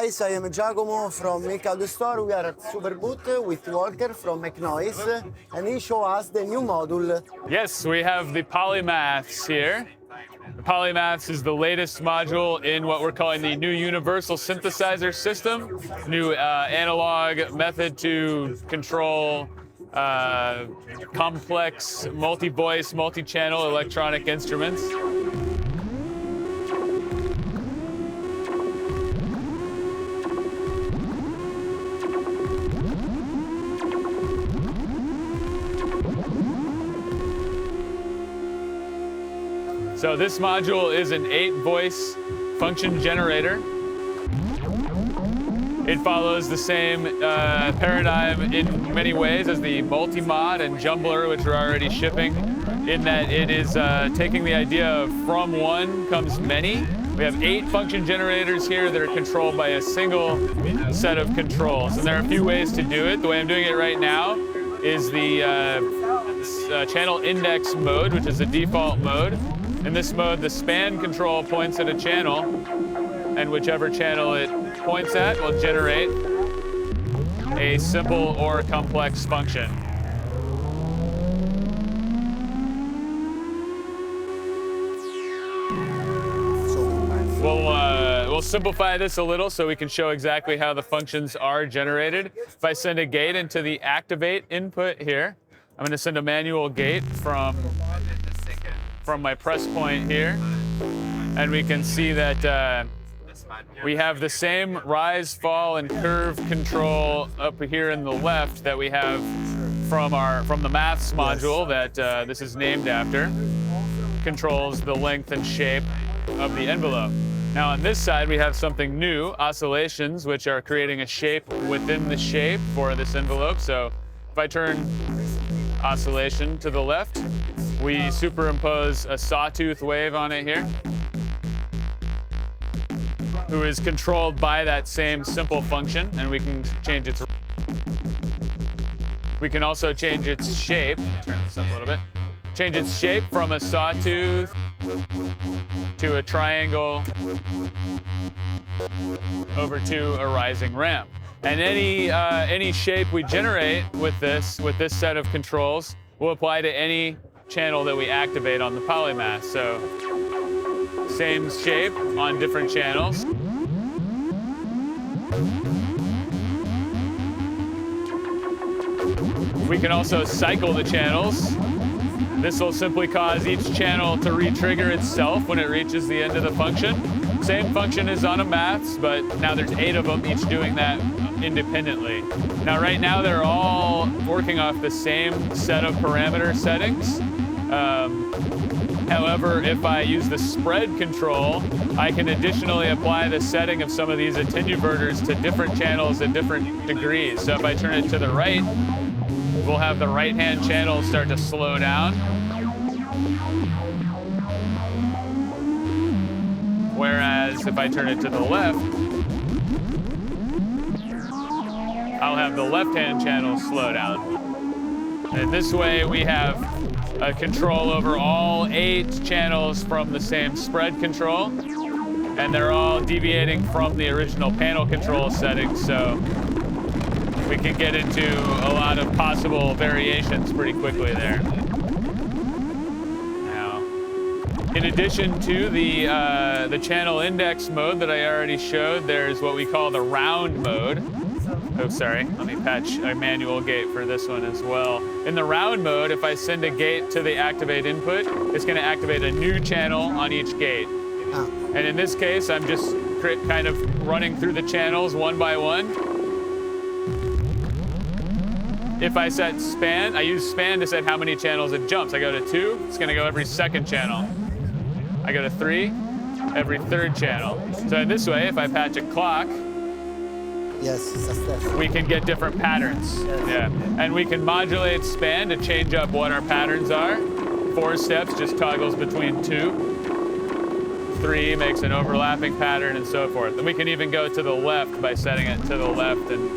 guys, I am Giacomo from Make Out the Store. We are at Superbooth with Walker from N.U.S. and he showed us the new module. Yes, we have the Polymaths here. The Polymaths is the latest module in what we're calling the new Universal Synthesizer System, new analog method to control complex multi-voice, multi-channel electronic instruments. So this module is an 8-voice function generator. It follows the same paradigm in many ways as the multi-mod and jumbler, which are already shipping, in that it is taking the idea of from one comes many. We have 8 function generators here that are controlled by a single set of controls. And there are a few ways to do it. The way I'm doing it right now is the channel index mode, which is the default mode. In this mode, the span control points at a channel, and whichever channel it points at will generate a simple or complex function. We'll simplify this a little so we can show exactly how the functions are generated. If I send a gate into the activate input here, I'm going to send a manual gate from my press point here, and we can see that we have the same rise, fall, and curve control up here in the left that we have from the maths module that this is named after. Controls the length and shape of the envelope. Now on this side we have something new, oscillations, which are creating a shape within the shape for this envelope. So if I turn oscillation to the left, we superimpose a sawtooth wave on it here, who is controlled by that same simple function, and we can change its. We can also change its shape. Turn this up a little bit. Change its shape from a sawtooth to a triangle over to a rising ramp. And any shape we generate with this set of controls will apply to any channel that we activate on the Polymaths. So same shape on different channels. We can also cycle the channels. This will simply cause each channel to re-trigger itself when it reaches the end of the function. Same function as on a maths, but now there's 8 of them, each doing that independently. Now right now they're all working off the same set of parameter settings. However, if I use the spread control, I can additionally apply the setting of some of these attenuverters to different channels at different degrees. So if I turn it to the right, we'll have the right-hand channel start to slow down. Whereas if I turn it to the left, I'll have the left-hand channel slow down. And this way we have control over all 8 channels from the same spread control, and they're all deviating from the original panel control settings, so we can get into a lot of possible variations pretty quickly there. Now, in addition to the channel index mode that I already showed, there's what we call the round mode. Oh, sorry, let me patch a manual gate for this one as well. In the round mode, if I send a gate to the activate input, it's going to activate a new channel on each gate. And in this case, I'm just kind of running through the channels one by one. If I set span, I use span to set how many channels it jumps. I go to 2, it's going to go every 2nd channel. I go to 3, every 3rd channel. So in this way, if I patch a clock, we can get different patterns. Yeah, and we can modulate span to change up what our patterns are. 4 steps just toggles between 2. 3 makes an overlapping pattern, and so forth. And we can even go to the left by setting it to the left and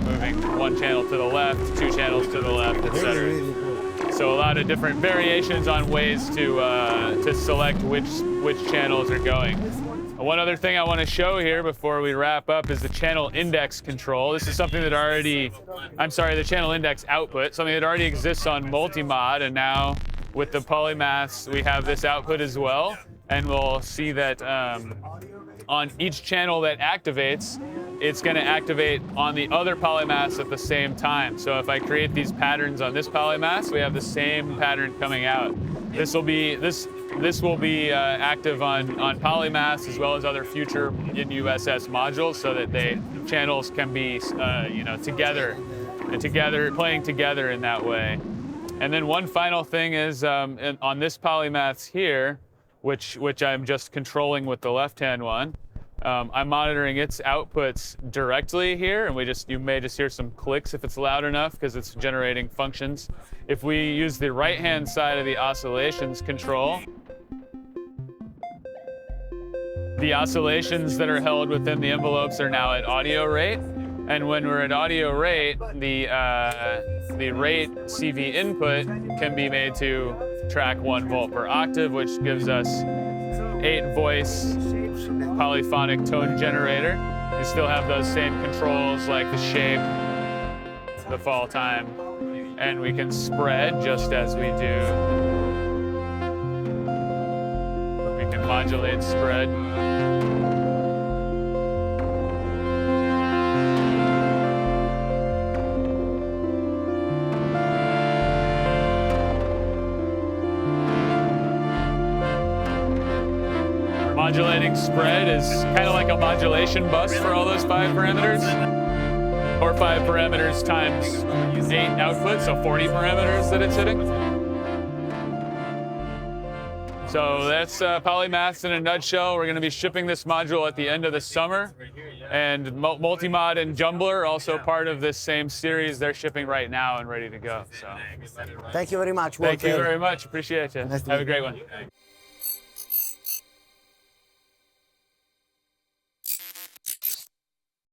moving 1 channel to the left, 2 channels to the left, etc. Really cool. So a lot of different variations on ways to select which channels are going. One other thing I want to show here before we wrap up is the channel index control. This is something that the channel index output, something that already exists on multi-mod, and now with the Polymaths, we have this output as well. And we'll see that on each channel that activates, it's going to activate on the other Polymaths at the same time. So if I create these patterns on this Polymaths, we have the same pattern coming out. This will be active on Polymaths as well as other future N.U.S.S modules, so that channels can be playing together in that way. And then one final thing is on this Polymaths here, which I'm just controlling with the left-hand one. I'm monitoring its outputs directly here, and you may just hear some clicks if it's loud enough because it's generating functions. If we use the right-hand side of the oscillations control, the oscillations that are held within the envelopes are now at audio rate. And when we're at audio rate, the rate CV input can be made to track 1 volt per octave, which gives us 8-voice polyphonic tone generator. We still have those same controls like the shape, the fall time, and we can spread just as we do. We can modulate spread. Modulating spread is kind of like a modulation bus for all those 5 parameters, or 5 parameters times 8 outputs, so 40 parameters that it's hitting. So that's Polymaths in a nutshell. We're going to be shipping this module at the end of the summer, and Multimod and Jumbler are also part of this same series. They're shipping right now and ready to go. So Thank you very much, Walter. Thank you very much. Appreciate it. Nice to Have meet a you. great one.